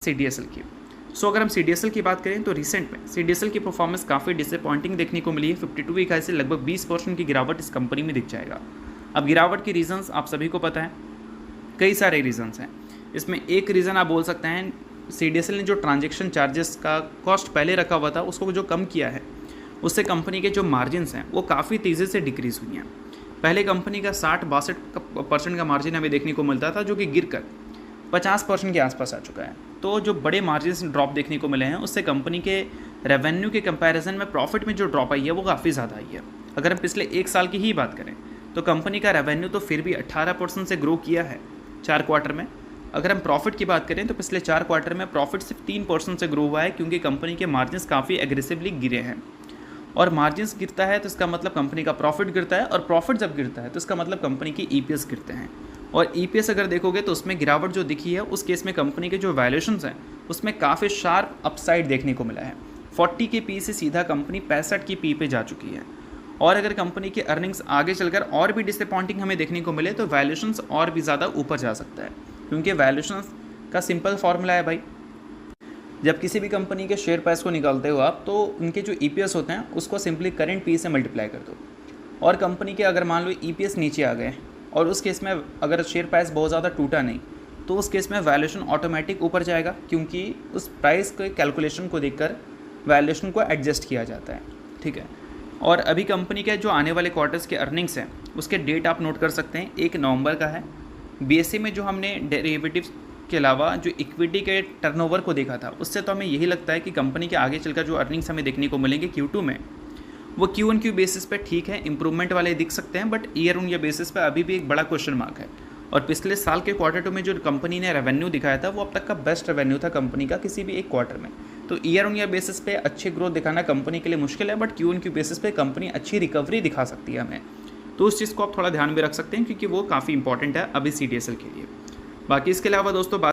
CDSL की। सो अगर हम CDSL की बात करें तो रिसेंट में CDSL की परफॉर्मेंस काफ़ी डिसअपॉइंटिंग देखने को मिली है। 52 वीक हाई से लगभग 20% की गिरावट इस कंपनी में दिख जाएगा। अब गिरावट के रीजंस आप सभी को पता है, कई सारे रीजंस हैं। इसमें एक रीज़न आप बोल सकते हैं CDSL ने जो ट्रांजैक्शन चार्जेस का कॉस्ट पहले रखा हुआ था उसको जो कम किया है, उससे कंपनी के जो मार्जिन्स हैं वो काफ़ी तेज़ी से डिक्रीज़ हुई हैं। पहले कंपनी का 60-62% का मार्जिन हमें देखने को मिलता था, जो कि गिर कर 50% के आसपास आ चुका है। तो जो बड़े मार्जिन ड्रॉप देखने को मिले हैं उससे कंपनी के रेवेन्यू के कंपैरिजन में प्रॉफिट में जो ड्रॉप आई है वो काफ़ी ज़्यादा आई है। अगर हम पिछले 1 साल की ही बात करें तो कंपनी का रेवेन्यू तो फिर भी 18% से ग्रो किया है 4 क्वार्टर में। अगर हम प्रॉफिट की बात करें तो पिछले 4 क्वार्टर में प्रॉफिट सिर्फ 3% से ग्रो हुआ है, क्योंकि कंपनी के मार्जिन्स काफ़ी एग्रेसिवली गिरे हैं। और मार्जिन्स गिरता है तो इसका मतलब कंपनी का प्रॉफिट गिरता है, और प्रॉफिट जब गिरता है तो इसका मतलब कंपनी की EPS गिरते हैं। और EPS अगर देखोगे तो उसमें गिरावट जो दिखी है उस केस में कंपनी के जो वैल्यूएशंस हैं उसमें काफ़ी शार्प अपसाइड देखने को मिला है। 40 के पी से सीधा कंपनी 65 की पी पे जा चुकी है। और अगर कंपनी के अर्निंग्स आगे चलकर और भी डिसअपॉइंटिंग हमें देखने को मिले तो वैल्यूएशंस और भी ज़्यादा ऊपर जा सकता है, क्योंकि वैल्यूएशंस का सिंपल फार्मूला है भाई, जब किसी भी कंपनी के शेयर प्राइस को निकालते हो आप तो उनके जो EPS होते हैं उसको सिंपली करंट पी से मल्टीप्लाई कर दो। और कंपनी के अगर मान लो EPS नीचे आ गए और उस केस में अगर शेयर प्राइस बहुत ज़्यादा टूटा नहीं तो उस केस में वैल्यूएशन ऑटोमेटिक ऊपर जाएगा, क्योंकि उस प्राइस के कैलकुलेशन को देखकर वैल्यूएशन को एडजस्ट किया जाता है। ठीक है। और अभी कंपनी के जो आने वाले क्वार्टर्स के अर्निंग्स हैं उसके डेट आप नोट कर सकते हैं, 1 नवंबर का है। BSE में जो हमने डेरिवेटिव्स के अलावा जो इक्विटी के टर्नओवर को देखा था उससे तो हमें यही लगता है कि कंपनी के आगे चलकर जो अर्निंग्स हमें देखने को मिलेंगे Q2 में वो Q1Q बेसिस पे ठीक है, इंप्रूवमेंट वाले दिख सकते हैं, but year on year basis पे अभी भी एक बड़ा क्वेश्चन मार्क है। और पिछले साल के Q2 में जो कंपनी ने रेवेन्यू दिखाया था वो अब तक का बेस्ट रेवेन्यू था कंपनी का किसी भी एक क्वार्टर में। तो ईयर ऑन ईयर बेसिस पे अच्छी ग्रोथ दिखाना कंपनी के लिए मुश्किल है, बट Q1Q बेसिस पे कंपनी अच्छी रिकवरी दिखा सकती है हमें। तो उस चीज़ को आप थोड़ा ध्यान में रख सकते हैं, क्योंकि वो काफ़ी इंपॉर्टेंट है अभी CDSL के लिए। बाकी इसके अलावा दोस्तों